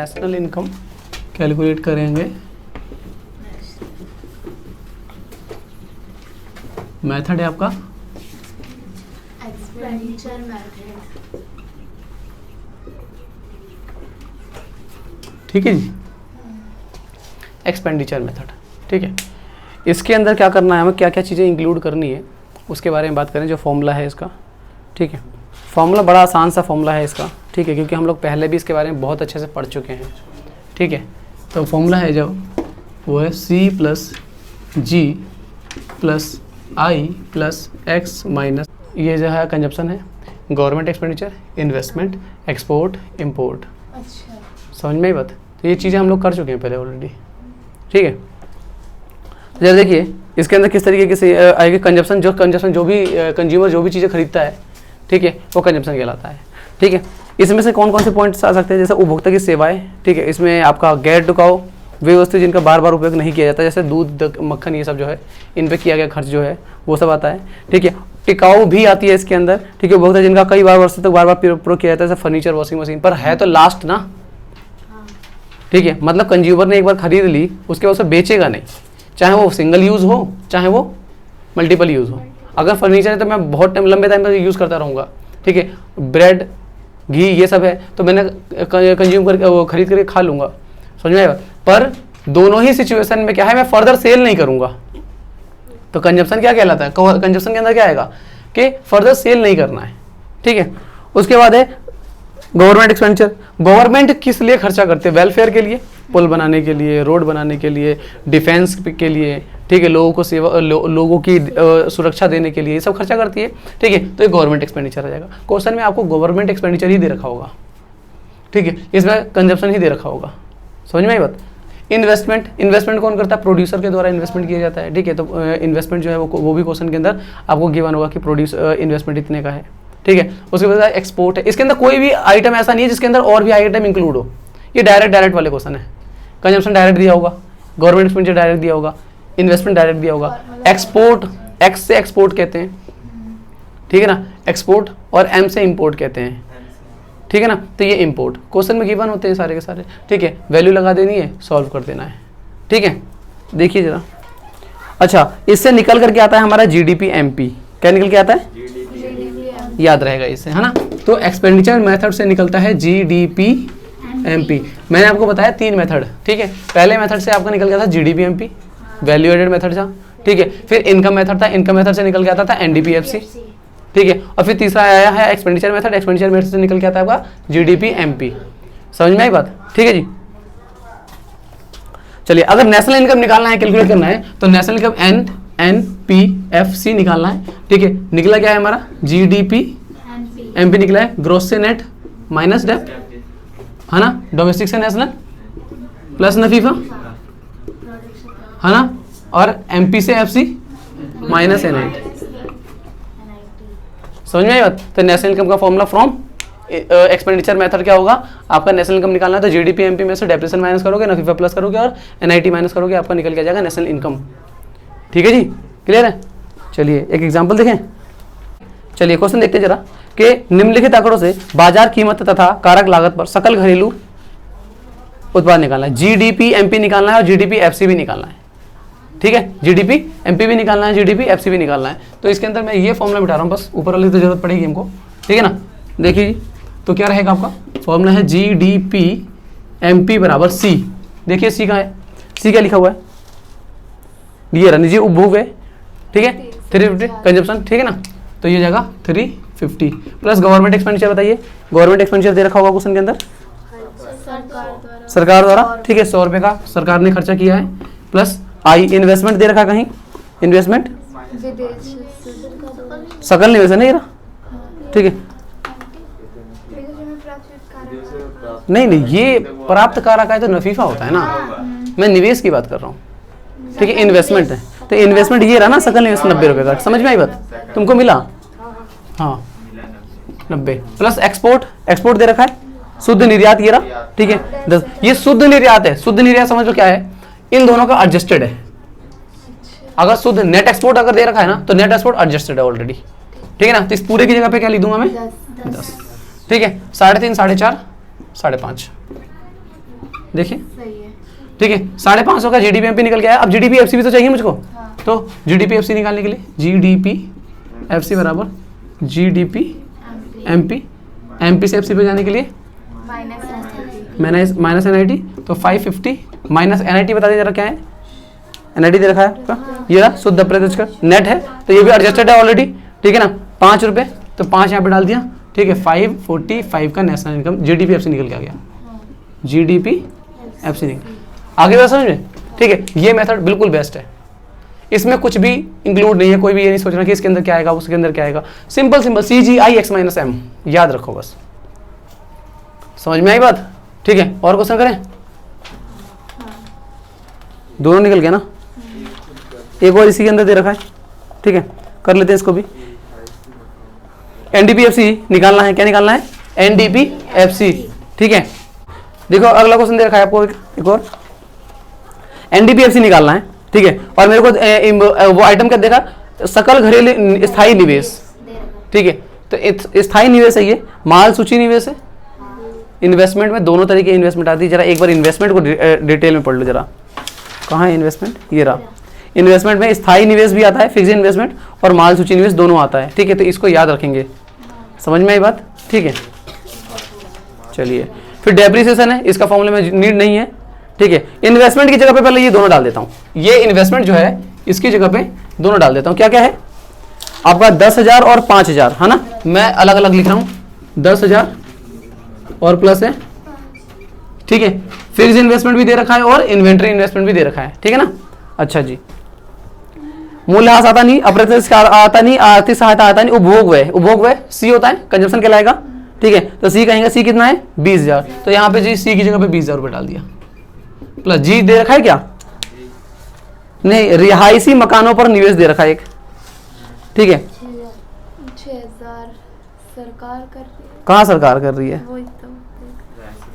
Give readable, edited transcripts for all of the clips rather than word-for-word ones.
National income calculate करेंगे। Method है आपका एक्सपेंडिचर मेथड। ठीक है जी, एक्सपेंडिचर मेथड। ठीक है, इसके अंदर क्या करना है हमें, क्या क्या चीज़ें इंक्लूड करनी है उसके बारे में बात करें। जो फॉर्मूला है इसका, ठीक है, फॉर्मूला बड़ा आसान सा फॉर्मूला है इसका, ठीक है, क्योंकि हम लोग पहले भी इसके बारे में बहुत अच्छे से पढ़ चुके हैं। ठीक है, तो फॉर्मूला है जो वो है C प्लस जी प्लस आई प्लस एक्स माइनस, ये जो है कंजप्शन है, government expenditure, investment, export, import. अच्छा, समझ में ही बात। तो ये चीज़ें हम लोग कर चुके हैं पहले ऑलरेडी। ठीक है, तो जब देखिए इसके अंदर किस तरीके से आएगी कंजप्शन, जो भी कंज्यूमर जो भी चीज़ें खरीदता है, ठीक है, वो कंजप्शन कहलाता है। ठीक है, इसमें से कौन कौन से पॉइंट्स आ सकते हैं, जैसे उपभोक्ता की सेवाएं, ठीक है, इसमें आपका गैर टिकाऊ वे वस्तु जिनका बार बार उपयोग नहीं किया जाता, जैसे दूध, मक्खन, ये सब जो है इन पे किया गया खर्च जो है वो सब आता है। ठीक है, टिकाऊ भी आती है इसके अंदर। ठीक है, उपभोक्ता जिनका कई बार वर्षों तक बार बार प्रयोग किया जाता है, जैसे फर्नीचर, वॉशिंग मशीन, पर है तो लास्ट ना। ठीक है, मतलब कंज्यूमर ने एक बार खरीद ली, उसके बाद उसे बेचेगा नहीं, चाहे वो सिंगल यूज़ हो चाहे वो मल्टीपल यूज़ हो। अगर फर्नीचर है तो मैं बहुत टाइम, लंबे टाइम तक यूज़ करता रहूँगा। ठीक है, ब्रेड, घी, ये सब है तो मैंने कंज्यूम करके वो खरीद करके खा लूँगा। समझ में आएगा। पर दोनों ही सिचुएशन में क्या है, मैं फर्दर सेल नहीं करूँगा, तो कंजप्शन क्या कहलाता है, कंजप्शन के अंदर क्या आएगा कि फर्दर सेल नहीं करना है। ठीक है, उसके बाद है गवर्नमेंट एक्सपेंडिचर। गवर्नमेंट किस लिए खर्चा करते हैं, वेलफेयर के लिए, पुल बनाने के लिए, रोड बनाने के लिए, डिफेंस के लिए, ठीक है, लोगों को सेवा, लोगों की सुरक्षा देने के लिए, ये सब खर्चा करती है। ठीक है, तो ये गवर्नमेंट एक्सपेंडिचर आ जाएगा। क्वेश्चन में आपको गवर्नमेंट एक्सपेंडिचर ही दे रखा होगा। ठीक है, इसमें कंजप्शन ही दे रखा होगा। समझ में आई बात। इन्वेस्टमेंट, इन्वेस्टमेंट कौन करता है, प्रोड्यूसर के द्वारा इन्वेस्टमेंट किया जाता है। ठीक है, तो इन्वेस्टमेंट जो है वो भी क्वेश्चन के अंदर आपको गिवन होगा कि इन्वेस्टमेंट इतने का है। ठीक है, उसके बाद एक्सपोर्ट है। इसके अंदर कोई भी आइटम ऐसा नहीं है जिसके अंदर और भी आइटम इंक्लूड हो। ये डायरेक्ट वाले क्वेश्चन है। कंजम्पशन डायरेक्ट दिया होगा, गवर्नमेंट एक्सपेंडिचर डायरेक्ट दिया होगा, इन्वेस्टमेंट डायरेक्ट दिया होगा, एक्सपोर्ट, एक्स से एक्सपोर्ट कहते हैं, ठीक है ना, एक्सपोर्ट, और एम से इम्पोर्ट कहते हैं। ठीक है ना, तो ये इम्पोर्ट क्वेश्चन में गिवन होते हैं सारे के सारे। ठीक है, वैल्यू लगा देनी है, सॉल्व कर देना है। ठीक है, देखिए जरा। अच्छा, इससे निकल करके आता है हमारा जीडीपी एमपी। क्या निकल के आता है, याद रहेगा इससे, है ना। तो एक्सपेंडिचर मेथड से निकलता है जीडीपी एमपी। मैंने आपको बताया 3 मेथड। ठीक है, पहले मेथड से आपका निकल गया था GDP MP, value added method था। ठीक है, फिर इनकम मेथड था, इनकम मेथड से निकल के आता था एनडीपीएफसी। ठीक है, और फिर तीसरा आया है एक्सपेंडिचर मेथड, एक्सपेंडिचर मेथड से निकल के आता है आपका जीडीपी एमपी। समझ में आई बात। ठीक है जी, चलिए अगर नेशनल इनकम निकालना है, कैलकुलेट करना है, तो नेशनल इनकम एनपीएफसी निकालना है। ठीक है, निकला क्या है हमारा, जीडीपी एमपी निकला है, ग्रोस से नेट माइनस डेब्ट, है ना, डोमेस्टिक से नेशनल प्लस नफीफा, है ना, और एमपी से एफसी माइनस एनआईटी। समझ में आई बात। तो नेशनल इनकम का फॉर्मूला फ्रॉम एक्सपेंडिचर मेथड क्या होगा, आपका नेशनल इनकम निकालना है तो जीडीपी एमपी में से डेप्रेशन माइनस करोगे, नफीफा प्लस करोगे और एनआईटी माइनस करोगे, आपका निकल के आ जाएगा नेशनल इनकम। ठीक है जी, क्लियर है। चलिए एक एग्जांपल देखें। चलिए क्वेश्चन देखते हैं जरा कि निम्नलिखित आंकड़ों से बाजार कीमत तथा कारक लागत पर सकल घरेलू उत्पाद निकालना है। जीडीपी एमपी निकालना है और जीडीपी एफसी भी निकालना है। ठीक है, जीडीपी एमपी भी निकालना है, जीडीपी एफसी भी निकालना है। तो इसके अंदर मैं ये फॉर्मूला बिठा रहा हूँ, बस ऊपर वाली तो जरूरत पड़ेगी हमको। ठीक है ना, देखिए जी, तो क्या रहेगा आपका फॉर्मूला है जीडीपी एमपी बराबर सी। देखिए सी का है, सी क्या लिखा हुआ है, ये रहा जी, उपभोग है। ठीक है, 350 कंजप्शन। ठीक है ना, तो ये जाएगा 350 प्लस गवर्नमेंट एक्सपेंडिचर। बताइए गवर्नमेंट एक्सपेंडिचर दे रखा होगा क्वेश्चन के अंदर, सरकार द्वारा। ठीक है, 100 रुपये का सरकार ने खर्चा किया है, प्लस आई इन्वेस्टमेंट दे रखा कहीं, इन्वेस्टमेंट सकल निवेश है ना ये रहा। ठीक है, नहीं नहीं, ये प्राप्त कारक है तो नफीफा होता है ना, मैं निवेश की बात कर रहा हूँ। ठीक है, इन्वेस्टमेंट है तो इन्वेस्टमेंट ये रहा ना, सकल निवेश 90 रुपये का। समझ में आई बात, तुमको मिला, हाँ 90 प्लस एक्सपोर्ट, एक्सपोर्ट दे रखा है, शुद्ध निर्यात ये रहा। ठीक है, 10, ये शुद्ध निर्यात है। शुद्ध निर्यात समझ लो क्या है, इन दोनों का एडजस्टेड है। अगर शुद्ध नेट एक्सपोर्ट अगर दे रखा है ना, तो नेट एक्सपोर्ट एडजस्टेड है ऑलरेडी। ठीक है ना, तो इस पूरे की जगह पे क्या लिख दूंगा मैं, 10। ठीक है, 3.5, 4.5, 5.5। देखिए सही है। ठीक है, 550 का GDP निकल के आया। अब GDP-FC भी तो चाहिए मुझको, हाँ। तो GDP-FC निकालने के लिए GDP-FC बराबर GDP-MP, MP से FC पे जाने के लिए माइनस NIT, तो 550 माइनस NIT बता दीजिए जरा क्या है। NIT दे रखा है आपका, ये रहा शुद्ध अप्रत्यक्ष कर, नेट है तो ये भी एडजस्टेड है ऑलरेडी, ठीक है ना। 5 रुपये तो 5 यहाँ पे डाल दिया, ठीक है। 545 का नेशनल इनकम GDP-FC निकल के आ गया, GDP-FC निकल आगे बात समझ में, ठीक है। ये मेथड बिल्कुल बेस्ट है, इसमें कुछ भी इंक्लूड नहीं है, कोई भी ये नहीं सोचना कि इसके अंदर क्या आएगा उसके अंदर क्या आएगा। सिंपल CGI X - M याद रखो बस, समझ में आई बात, ठीक है। और क्वेश्चन करें, दोनों निकल गया ना। एक और इसी के अंदर दे रखा है, ठीक है, कर लेते हैं इसको भी। NDP-FC निकालना है, क्या निकालना है, NDP-FC, ठीक है। देखो अगला क्वेश्चन दे रखा है आपको, एक और NDP-FC निकालना है, ठीक है। और मेरे को वो आइटम क्या देखा, सकल घरेलू स्थायी निवेश, ठीक है। तो स्थायी निवेश है, ये माल सूची निवेश है। इन्वेस्टमेंट में दोनों तरीके की इन्वेस्टमेंट आती है, जरा एक बार इन्वेस्टमेंट को डिटेल में पढ़ लो जरा। कहाँ है इन्वेस्टमेंट, ये रहा। इन्वेस्टमेंट में स्थायी निवेश भी आता है, फिक्स इन्वेस्टमेंट, और माल सूची निवेश दोनों आता है, ठीक है। तो इसको याद रखेंगे, समझ में आई बात, ठीक है। चलिए फिर डेप्रिसिएशन है, इसका फॉर्मूले में नीड नहीं है, ठीक है। इन्वेस्टमेंट की जगह पे पहले ये दोनों डाल देता हूँ, ये इन्वेस्टमेंट जो है इसकी जगह पे दोनों डाल देता हूँ। क्या क्या है आपका, 10,000 और 5,000 है ना। मैं अलग अलग लिख रहा हूँ, 10,000 और प्लस है, ठीक है। फिक्स इन्वेस्टमेंट भी दे रखा है और इन्वेंट्री इन्वेस्टमेंट भी दे रखा है, ठीक है ना। अच्छा जी, मूल्यह्रास आता नहीं, अप्रत्यक्ष आता नहीं, आर्थिक सहायता आता नहीं, उपभोग व्यय C होता है, कंजम्पशन कहलाएगा, ठीक है। तो C कहेंगे, C कितना है 20,000, तो यहाँ पे जी C की जगह पे 20,000 रुपये डाल दिया, प्लस G दे रखा है क्या, नहीं, रिहायशी मकानों पर निवेश दे रखा है एक, ठीक है। 6,000 सरकार कर रही है। कहाँ सरकार कर रही है, वही तो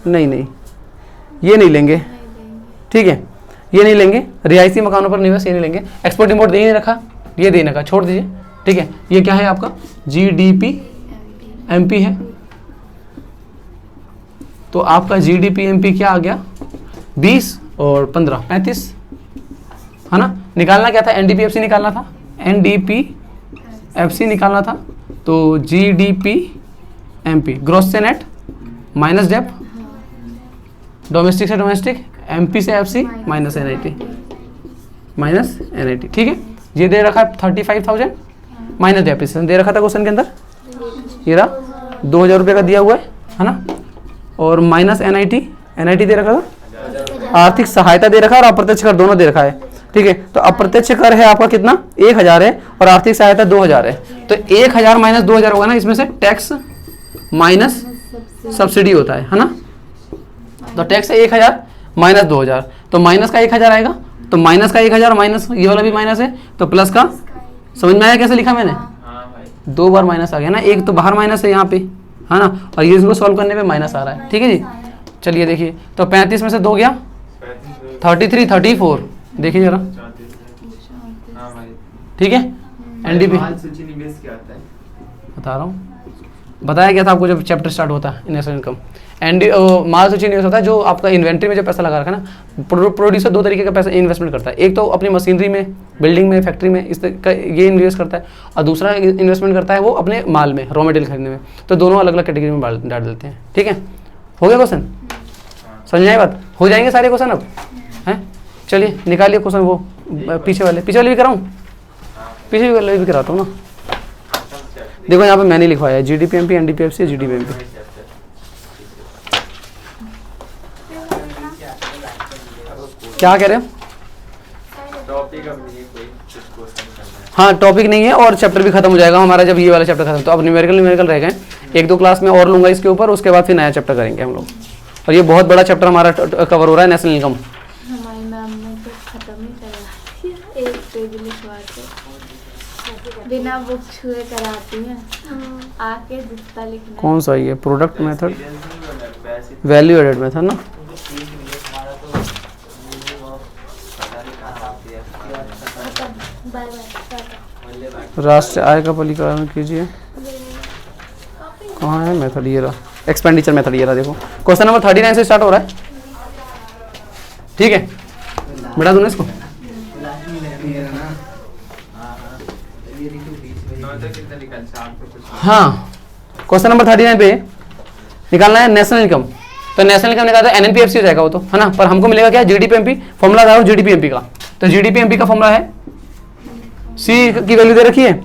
नहीं ये नहीं लेंगे, नहीं देंगे। ठीक है, ये नहीं लेंगे। रिहायशी मकानों पर निवेश ये नहीं लेंगे। एक्सपोर्ट इंपोर्ट दे नहीं रखा, ये देने का छोड़ दीजिए, ठीक है। ये क्या है आपका GDP-MP है, तो आपका GDP-MP क्या आ गया 20 और 15 35, है ना। निकालना क्या था, NDP-FC निकालना था, NDP-FC निकालना था। तो GDP-MP ग्रोस से नेट माइनस डेप, डोमेस्टिक से डोमेस्टिक, MP से FC माइनस NIT, ठीक है। ये दे रखा है 35,000 माइनस डेप्रिसिएशन दे रखा था क्वेश्चन के अंदर, ये रहा 2,000 रुपये का दिया हुआ है ना। और माइनस NIT दे रखा था, आर्थिक सहायता दे रखा है, और अप्रत्यक्ष कर दोनों दे रखा है, ठीक है। तो अप्रत्यक्ष कर है आपका कितना 1,000 है, और आर्थिक सहायता 2,000 है। तो 1,000 माइनस 2,000 होगा ना, इसमें से टैक्स माइनस सब्सिडी होता है ना। तो टैक्स है 1,000 माइनस 2,000, तो माइनस का 1,000 आएगा, तो माइनस का 1,000 माइनस ये वाला भी माइनस है, तो प्लस का, समझ में आया कैसे लिखा मैंने, 2 बार माइनस आ गया ना, एक तो बाहर माइनस है यहाँ पे, है ना, और ये इसको सॉल्व करने पे माइनस आ रहा है, ठीक है जी। चलिए देखिए, तो 35 में से 2 गया 33 34, देखिए जरा, ठीक है। NDP बता रहा हूँ, बताया क्या था आपको जब चैप्टर स्टार्ट होता है नेशनल इनकम। माल सूची निवेश होता है जो आपका इन्वेंट्री में जो पैसा लगा रखा है ना। प्रोड्यूसर 2 तरीके का पैसा इन्वेस्टमेंट करता है, एक तो अपनी मशीनरी में, बिल्डिंग में, फैक्ट्री में, इस का ये इन्वेस्ट करता है, और दूसरा इन्वेस्टमेंट करता है वो अपने माल में, रॉ मटेरियल खरीदने में। तो दोनों अलग अलग कैटेगरी में डाल देते हैं, ठीक है। हो गया क्वेश्चन, समझ में आई बात, हो जाएंगे सारे क्वेश्चन अब हैं। चलिए निकालिए क्वेश्चन, वो पीछे वाले भी कराऊँ, पीछे वाले भी कराता हूँ ना। देखो यहाँ पे मैंने लिखवाया है GDP-MP, NDP-FC, GDP-MP। क्या कह रहे हो, हाँ टॉपिक नहीं है, और चैप्टर भी खत्म हो जाएगा हमारा जब ये वाला चैप्टर खत्म। तो अब न्यूमेरिकल रह गए, 1-2 क्लास में और लूंगा इसके ऊपर, उसके बाद फिर नया चैप्टर करेंगे हम लोग। और ये बहुत बड़ा चैप्टर हमारा कवर हो रहा है, नेशनल इनकम। हमारी मैम ने तो खत्म ही करा, एक पेज लिखवा के बिना बुक छुए कराती हैं, आके जितना लिखना है। कौन सा ये product method, value added method ना। राष्ट्रीय आय का परिकलन कीजिए, कहाँ है मेथड, ये रहा एक्सपेंडिचर मेथड, ये रहा देखो। क्वेश्चन नंबर 39 से स्टार्ट हो रहा है, ठीक है, मिटा दूँ इसको। हाँ, क्वेश्चन नंबर 39 पे निकालना है नेशनल इनकम। तो नेशनल इनकम निकाला तो एनएनपीएफसी हो जाएगा वो तो, है ना, पर हमको मिलेगा क्या, जीडीपीएमपी। फॉर्मूला था जीडीपीएमपी का, तो जीडीपीएमपी का फॉर्मूला है, सी की वैल्यू दे रखी है,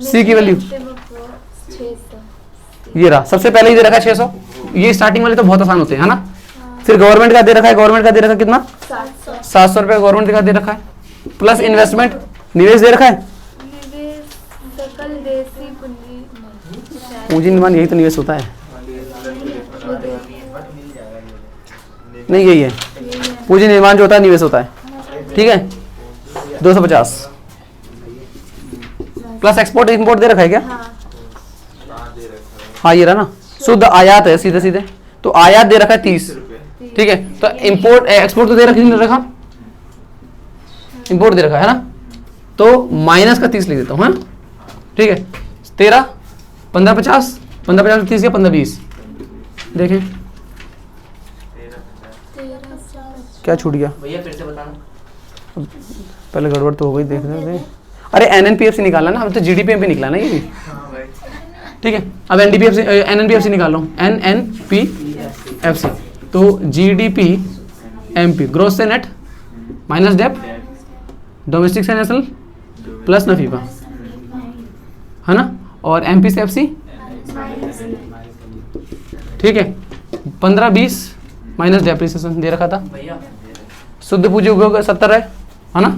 सी की वैल्यू 600। ये रहा, सबसे पहले ही दे रखा है 600। ये स्टार्टिंग वाले तो बहुत आसान होते हैं, है ना। फिर गवर्नमेंट का दे रखा है, गवर्नमेंट का दे रखा है कितना, 700 रुपये गवर्नमेंट का दे रखा है, प्लस इन्वेस्टमेंट निवेश दे रखा है, निवेश सकल देशी पूंजी पूंजी निर्माण, यही तो निवेश होता है। नहीं यही है, पूंजी निर्माण जो होता है निवेश होता है, ठीक है। 250 प्लस एक्सपोर्ट इंपोर्ट दे रखा है क्या, हाँ ये रहा ना। शुद्ध आयात है सीधे सीधे, तो आयात दे रखा है 30, ठीक है। तो इंपोर्ट एक्सपोर्ट तो दे रखा, नहीं रखा, इंपोर्ट दे रखा है ना, तो माइनस का 30 लिख देता हूँ, है ठीक है। 13 15 50 15 50 30 या 15 20, देखें क्या छूट गया भैया फिर से बताना। पहले गड़बड़ तो हो गई, देख रहे थे। अरे एनएनपीएफसी निकालना ना, हम तो जीडीपीएमपी निकाला ना ये भी, ठीक है। अब एनडीपीएफसी एनएनपीएफसी निकाल रहा हूँ, एनएनपीएफसी। तो जीडीपीएमपी ग्रोस से नेट माइनस डेब्ट, डोमेस्टिक से नेशनल प्लस नफीफा, है ना, और एमपी से एफसी, ठीक है। 15 20 माइनस डेप्रिसिएशन दे रखा था। भैया शुद्ध पूंजी उपयोग 70 है ना,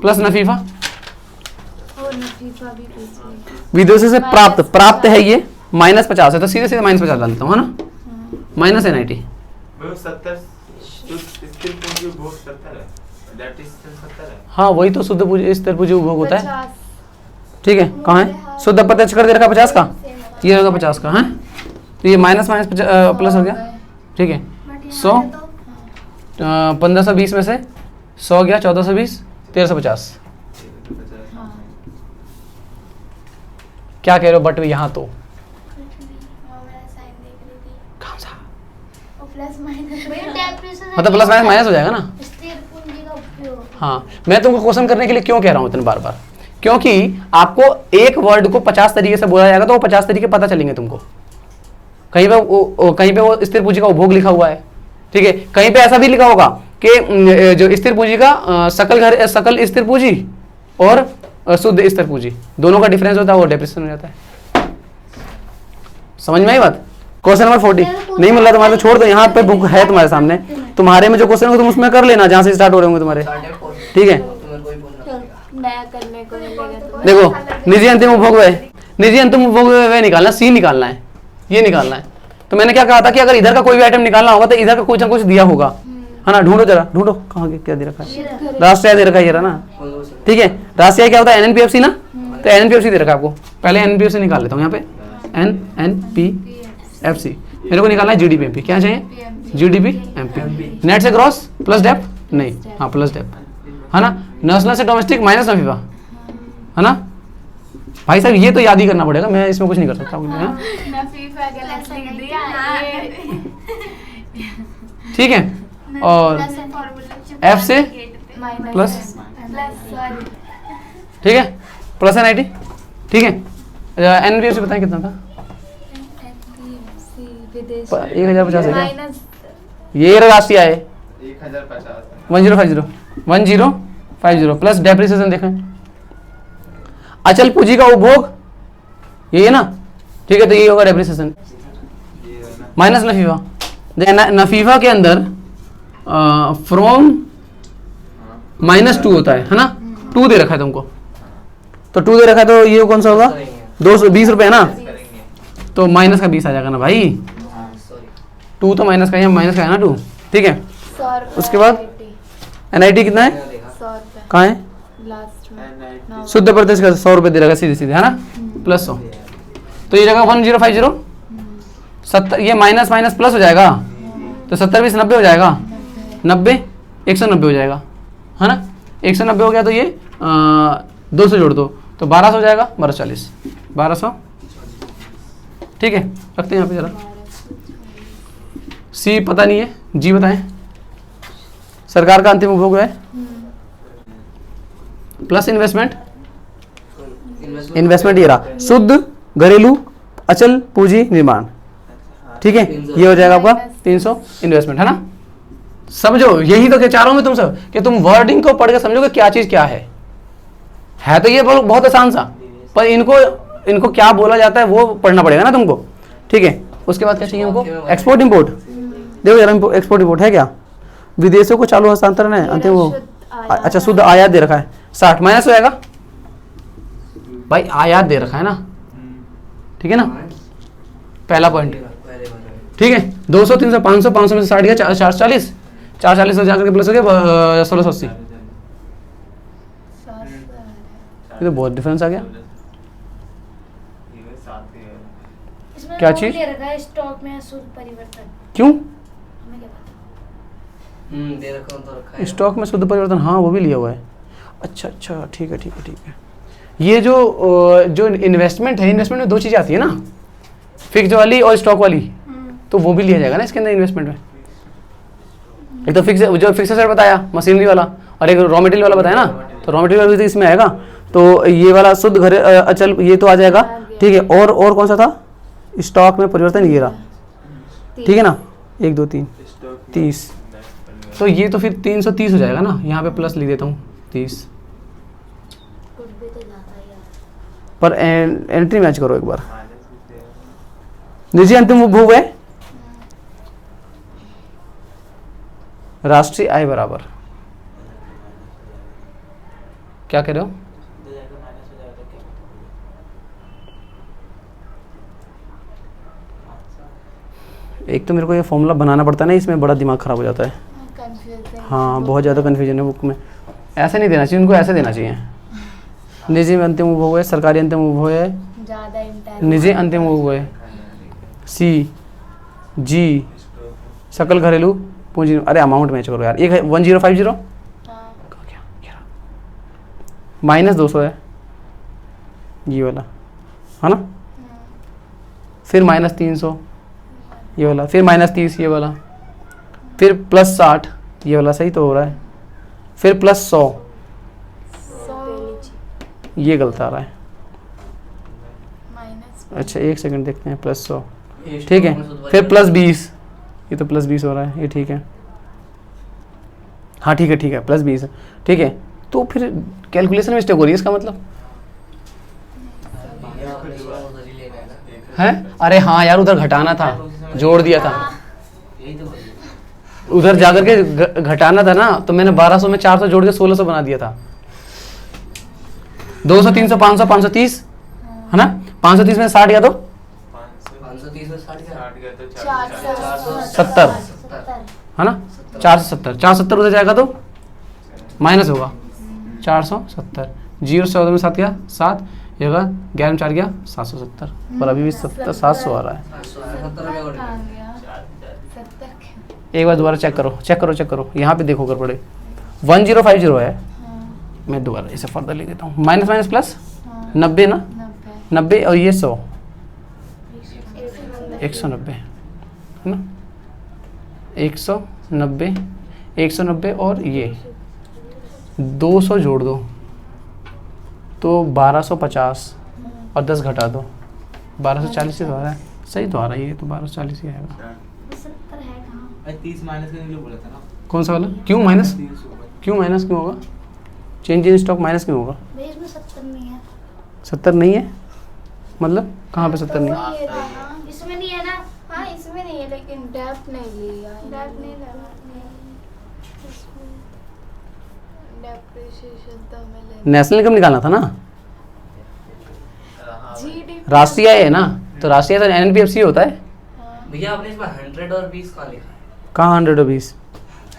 प्लस नफीफा, और नफीफा भी पूछिए। विदेशों से प्राप्त, प्राप्त है ये -50 है, तो सीधे सीधे -50 डाल देता हूँ, है ना, माइनस एनआईटी 70 स्थिर पूंजी उपभोग 70 है, दैट इज 70 है। हाँ वही तो शुद्ध पूंजी स्थिर पूंजी उपभोग होता है, 50। ठीक है। कहाँ है शुद्ध अप्रत्यक्ष कर दे रखा 50 का, ये होगा 50 का, है तो ये माइनस प्लस हो गया, ठीक है। 100 1520 में से 100 गया, 1420 1350, क्या कह रहे हो बट यहाँ तो कहाँ सा मतलब प्लस माइनस हो जाएगा ना। हाँ मैं तुमको क्वेश्चन करने के लिए क्यों कह रहा हूँ इतने बार बार, क्योंकि आपको एक वर्ड को 50 तरीके से बोला जाएगा तो वो 50 तरीके पता चलेंगे तुमको। कहीं पे वो स्थिर पूंजी का उपभोग लिखा हुआ है, ठीक है। कहीं पे ऐसा भी लिखा होगा कि जो स्थिर पूंजी का सकल स्थिर पूंजी और शुद्ध स्थिर पूंजी दोनों का डिफरेंस होता है, वो डेप्रिसिएशन हो जाता है। समझ में आई बात। क्वेश्चन नंबर 40 नहीं मिल रहा तुम्हारे तो छोड़ दो, यहाँ पे बुक है तुम्हारे सामने, तुम्हारे में जो क्वेश्चन हो तुम उसमें कर लेना जहाँ से स्टार्ट हो रहे होंगे तुम्हारे, ठीक है। नया करने को मिलेगा तो देखो निजी अंतिम उपभोग व्यय, निजी अंतिम उपभोग व्यय निकालना, सी निकालना है, ये निकालना है। तो मैंने क्या कहा था कि अगर इधर का कोई भी आइटम निकालना होगा तो इधर का कुछ ना कुछ दिया होगा, है ना। ढूंढो जरा, ढूंढो कहाँ क्या दे रखा है, राष्ट्रीय दे रखा है, ये रहा ना, ठीक है। राष्ट्रीय क्या होता है, एनएनपीएफसी ना, तो एनएनपीएफसी दे रखा है आपको। पहले एनएनपीएफसी निकाल लेता हूँ यहाँ पे, एनएनपीएफसी मेरे को निकालना है जीडीपीएमपी, क्या चाहिए जीडीपीएमपी, नेट से ग्रॉस प्लस डेप्ट नहीं, हाँ प्लस डेप्ट, है ना। नेशनल से डोमेस्टिक माइनस नफीफा, है ना। भाई साहब ये तो याद ही करना पड़ेगा, मैं इसमें कुछ नहीं कर सकता, नफीफा गलत लिख दिया ठीक है। और एफ से प्लस, ठीक है, प्लस एनआईटी, ठीक है। एनपीएफसी बताएं कितना था, 1050 है क्या, ये राष्ट्रीय है 1050 प्लस डेप्रिसिएशन देखें, अचल पूंजी का उपभोग ये है ना, ठीक है। तो ये होगा डेप्रिसिएशन माइनस नफीफा। नफीफा के अंदर फ्रॉम -2 होता है ना, 2 दे रखा है तुमको, तो 2 दे रखा है, तो ये कौन सा होगा 220 रुपये है ना, तो माइनस का 20 आ जाएगा ना भाई, 2 तो माइनस का है, माइनस का है ना 2, ठीक है। उसके बाद एनआईटी कितना है, 100 रुपये कहाँ है, लास्ट में शुद्ध प्रत्यक्ष कर 100 रुपये दे रखा सीधे सीधे, है ना, प्लस 100, तो ये जगह 1050 70, ये माइनस माइनस प्लस हो जाएगा, तो 70 20 90 हो जाएगा, 90 190 हो जाएगा, है ना। 190 हो गया तो ये 200 जोड़ दो तो 1200 हो जाएगा, 1240 1200, ठीक है। रखते हैं यहाँ पे जरा, सी पता नहीं है, जी बताएं, सरकार का अंतिम उपभोग है प्लस इन्वेस्टमेंट, इन्वेस्टमेंट ये रहा शुद्ध घरेलू अचल पूंजी निर्माण, ठीक है, ये हो जाएगा आपका 300 इन्वेस्टमेंट, है ना। समझो, यही तो चाह रहा हूं मैं तुम सब कि तुम वर्डिंग को पढ़ के समझोगे क्या चीज क्या है तो ये बहुत आसान सा, पर इनको क्या बोला जाता है वो पढ़ना पड़ेगा ना तुमको, ठीक है। उसके बाद क्या चाहिए हमको, एक्सपोर्ट इंपोर्ट। देखो यार एक्सपोर्ट इंपोर्ट है क्या, विदेशों को चालू हस्तांतरण है, अंतिम वो अच्छा शुद्ध आयात दे रखा है 60 माइनस हो जाएगा भाई, आयात दे रखा है ना, ठीक है ना, पहला पॉइंट, ठीक है। 200 300 500 500 में से 60 गया 440 440 से जाकर के प्लस हो गया 1680, ये तो बहुत डिफरेंस आ गया। इसमें क्या वो चीज? दे रखा है स्टॉक में शुद्ध परिवर्तन, क्यों हमें क्या पता। दे रखा तो रखा है स्टॉक में शुद्ध परिवर्तन, हाँ वो भी लिया हुआ है। अच्छा अच्छा ठीक है ठीक है ठीक है। ये जो इन्वेस्टमेंट है, इन्वेस्टमेंट में दो चीज़ें आती है ना, फिक्स वाली और स्टॉक वाली, तो वो भी लिया जाएगा ना इसके अंदर इन्वेस्टमेंट में। एक तो फिक्स जो फिक्स एसेट बताया मशीनरी वाला, और एक रॉ मटेरियल वाला बताया ना, तो रॉ मटेरियल भी इसमें आएगा, तो ये वाला शुद्ध घर अचल ये तो आ जाएगा, ठीक है। और कौन सा था, स्टॉक में परिवर्तन ये रहा, ठीक है ना, 1 2 3 30, तो ये तो फिर 330 हो जाएगा ना, यहाँ पे प्लस लिख देता हूँ 30, कुछ भी तो जाता है यार। पर एंट्री मैच करो एक बार। निजी अंतिम उपभोग है राष्ट्रीय आय बराबर, क्या कह रहे हो, एक तो मेरे को ये फॉर्मूला बनाना पड़ता है ना, इसमें बड़ा दिमाग खराब हो जाता है। कंफ्यूजन, हाँ बहुत ज़्यादा कन्फ्यूजन है बुक में, ऐसे नहीं देना चाहिए उनको, ऐसे देना चाहिए। निजी में अंतिम उपभोग है, सरकारी अंतिम उपभोग है, ज्यादा इंटेंस, निजी अंतिम उपभोग है, सी जी सकल घरेलू पूंजी, अरे अमाउंट मैच करो यार, एक है 1050 माइनस 200 है ये वाला, है ना, फिर माइनस 300 ये वाला, फिर माइनस 30 ये वाला, फिर प्लस 60 ये वाला, सही तो हो रहा है, फिर प्लस 100 ये गलत आ रहा है। माइनस, अच्छा एक सेकंड देखते हैं, प्लस 100 ठीक है, फिर प्लस 20 ये तो प्लस 20 हो रहा है, ये ठीक है, हाँ ठीक है प्लस 20 ठीक है, तो फिर कैलकुलेशन मिस्टेक हो रही है इसका मतलब है। अरे हाँ यार उधर घटाना था, जोड़ दिया था, उधर जाकर के घटाना था ना, तो मैंने 1200 में 400 जोड़ के 1600 बना दिया था। 200 300 500 530 है ना, 530 में 60 गया तो 530 में 60 गया तो 70 है ना, 470 470 उधर जाएगा तो माइनस होगा 470, 0 से 14 में 7 गया 7, ये होगा 11 में 4 गया 770, पर अभी भी 700 आ रहा है। कहाँ गया 70 एक बार दोबारा चेक करो यहाँ पे देखो कर पड़े 1050 है, मैं दोबारा इसे फर्दर लिख देता हूँ, माइनस माइनस प्लस 90 ना, 90 और ये 100 190 है ना, 190 और ये 200 जोड़ दो तो 1250 और 10 घटा दो 1240 से तो आ रहा है, सही तो आ रहा है, ये तो 1240 ही आएगा। 70 है कहाँ, 30 माइनस करने के लिए बोला था ना, कौन सा वाला, क्यों माइनस क्यों होगा, चेंज इन स्टॉक माइनस क्यों होगा, भाई इसमें 70 नहीं है, 70 नहीं है मतलब कहाँ पे 70 नहीं है, ये रहा ना, इसमें नहीं है ना, हाँ इसमें नहीं है, लेकिन डेप्थ नहीं लिया, डेप्थ नहीं लगा, डेप्रिसिएशन तो हमें लेना, नेशनल इनकम निकालना था ना, जीडीपी, राष्ट्रीय आय है ना, तो राष्ट्रीय आय तो एनपीएफसी होता है। भैया आपने इसमें 100 और 20 कहाँ लिखा है? कहाँ 100 और 20,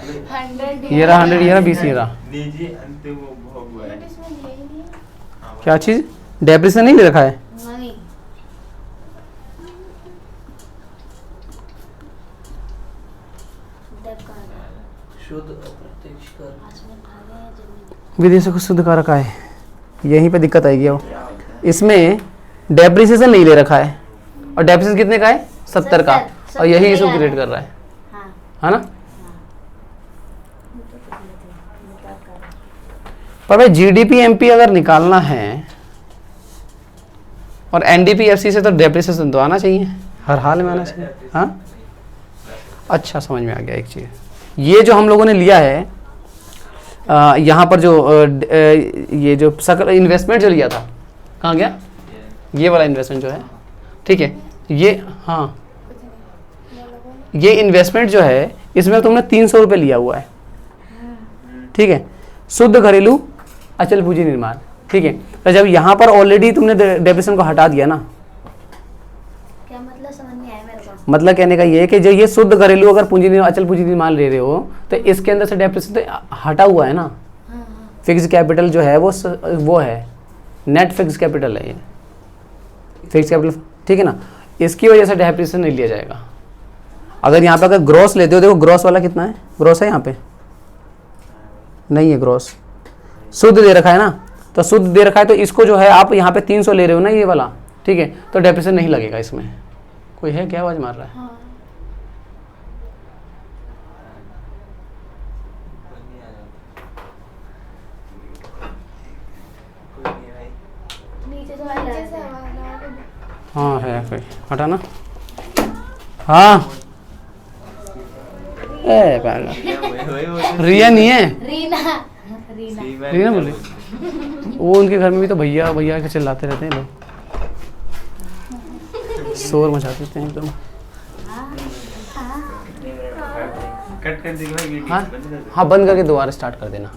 100 ये रहा 100 ये रहा 20 ये रहा, निजी अंतिम उपभोग हुआ है। इसमें लिया ही नहीं है, क्या चीज़ डेप्रिसिएशन नहीं ले रखा है, नहीं, डेप्थ कहाँ गया, शुद्ध अप्रत्यक्ष कर आसमान खा गया है जमीन, विदेशों को शुद्ध कारक आय, यहीं पे दिक्कत आएगी। अब इसमें डेप्रिसिएशन नहीं ले रखा है, और डेप्रिसिएशन कितने का है 70 का, और यही इसको क्रिएट कर रहा है, हाँ है ना। पर भाई जीडीपी एमपी अगर निकालना है और एनडीपी एफसी से तो डेप्रिसिएशन तो आना चाहिए, हर हाल में आना चाहिए। हाँ अच्छा समझ में आ गया एक चीज़, ये जो हम लोगों ने लिया है यहाँ पर जो ये जो इन्वेस्टमेंट जो लिया था कहाँ गया, ये वाला इन्वेस्टमेंट जो है, ठीक है ये, हाँ ये इन्वेस्टमेंट जो है इसमें तुमने 300 रुपये लिया हुआ है, ठीक है, शुद्ध घरेलू अचल पूंजी निर्माण, ठीक है। तो जब यहाँ पर ऑलरेडी तुमने डेप्रिसिएशन को हटा दिया ना, क्या मतलब समझ नहीं आया मेरे को। मतलब कहने का ये है कि जो ये शुद्ध घरेलू अगर पूंजी अचल पूंजी निर्माण ले रहे हो तो इसके अंदर से डेप्रिसिएशन तो हटा हुआ है ना, फिक्स कैपिटल जो है वो है नेट फिक्स कैपिटल है, ये फिक्स कैपिटल, ठीक है ना, इसकी वजह से डेप्रिसिएशन नहीं लिया जाएगा। अगर यहाँ पे अगर ग्रॉस लेते हो, देखो ग्रॉस वाला कितना है, ग्रॉस है यहाँ पे नहीं है, ग्रॉस शुद्ध दे रखा है ना, तो शुद्ध दे रखा है तो इसको जो है आप यहाँ पे 300 ले रहे हो ना ये वाला, ठीक है, तो डेप्रिसिएशन नहीं लगेगा इसमें। कोई है क्या आवाज मार रहा है? हाँ। नीचे से आवाज आ रही है। हाँ है कोई, हटा ना, हाँ ए पागल, रिया नहीं है, रीना रीना बोली, वो उनके घर में भी तो भैया भैया के चिल्लाते रहते हैं लोग, शोर मचा देते हैं एकदम। कट कर देंगे भाई वीडियो, हाँ बंद कर दे। हाँ बंद करके दोबारा स्टार्ट कर देना।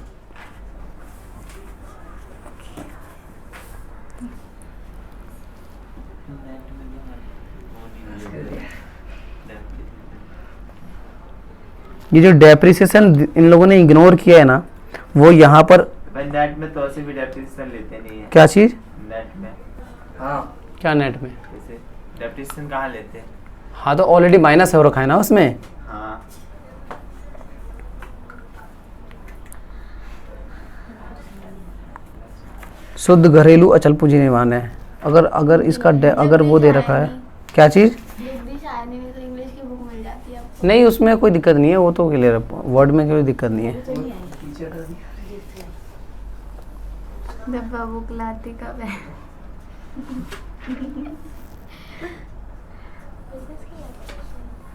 ये जो डेप्रिसिएशन इन लोगों ने इग्नोर किया है ना, वो यहाँ पर भाई नेट में तो ऐसे भी डेप्रिसिएशन लेते नहीं है। क्या चीज़, नेट में हाँ क्या नेट में, जैसे डेप्रिसिएशन कहाँ लेते हैं? हाँ तो ऑलरेडी माइनस हो रखा है ना उसमें। हाँ शुद्ध घरेलू अचल पूंजी निर्माण है, अगर इसका अगर वो दे रखा है, क्या चीज़, हिंदी शायरी में तो इंग्लिश की बुक मिल जाती है आपको। नहीं उसमें कोई दिक्कत नहीं है, वो तो क्लियर वर्ड में कोई दिक्कत नहीं है। डब्बा बुक लाती कब है?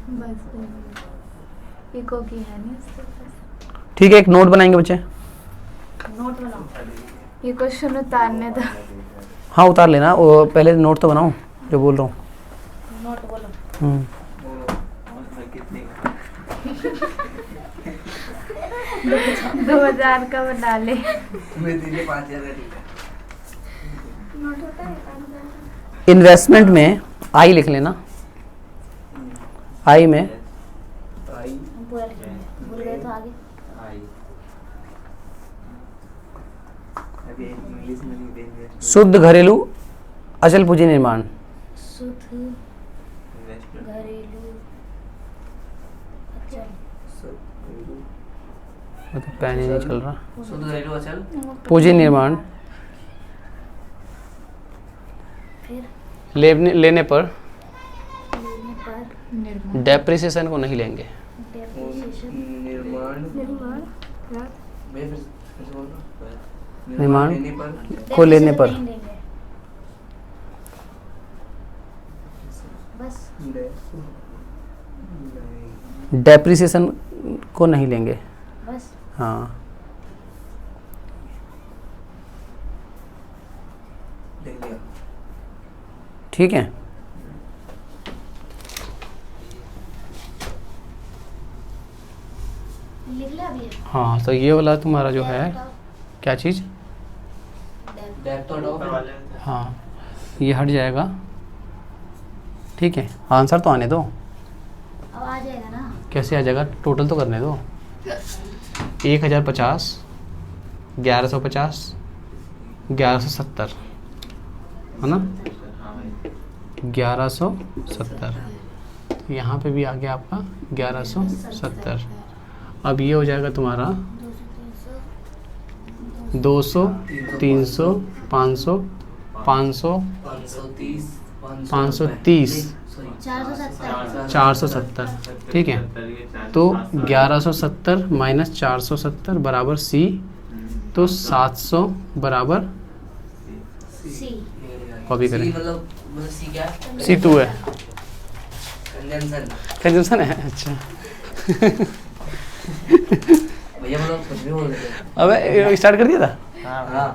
बस इको की है नहीं उसके पास। ठीक है एक नोट बनाएंगे बच्चे, नोट बनाओ, ये क्वेश्चन उतारने दो। हाँ उतार लेना, वो पहले नोट तो बनाओ जो बोल रहा हूँ। नोट बोलो। कितने 2000 का बना ले। तुम्हें दीजिए 5000 का, ठीक है। नोट होता है 5000। इन्वेस्टमेंट में आई लिख लेना, आई में भूल गए तो आगे। अभी इंग्लिश में नहीं देंगे। शुद्ध घरेलू अचल पूंजी निर्माण, शुद्ध घरेलू अचल मतलब पैन ही नहीं चल रहा, शुद्ध घरेलू अचल पूंजी निर्माण फिर लेने पर लेने पर निर्माण डेप्रिसिएशन को नहीं लेंगे। डेप्रिसिएशन निर्माण निर्माण फिर से बोल रहा निर्माण लेने पर को लेने पर नहीं लेंगे। बस डेप्रिसिएशन को नहीं लेंगे, बस हाँ लिख लिया। ठीक है। लिख लिया अभी। हाँ तो ये वाला तुम्हारा जो है क्या चीज़, डेप तो हटाओ फिर। वाले हाँ ये हट जाएगा, ठीक है, आंसर तो आने दो, अब आ जाएगा ना। कैसे आ जाएगा, टोटल तो करने दो। 1050, 1150, 1170 है ना, 1170, यहाँ पे भी आ गया आपका 1170। अब ये हो जाएगा तुम्हारा 200, 300, 500, 500, 530, 530, 470, ठीक है। तो 1170 माइनस 470 बराबर सी तो 700 बराबर सी कॉपी करें। सी मतलब सी क्या है? C2 है, कंजंक्शन। कंजम्पशन है। अच्छा भैया मतलब कुछ भी बोल देते हैं। अबे स्टार्ट कर दिया था। हाँ हाँ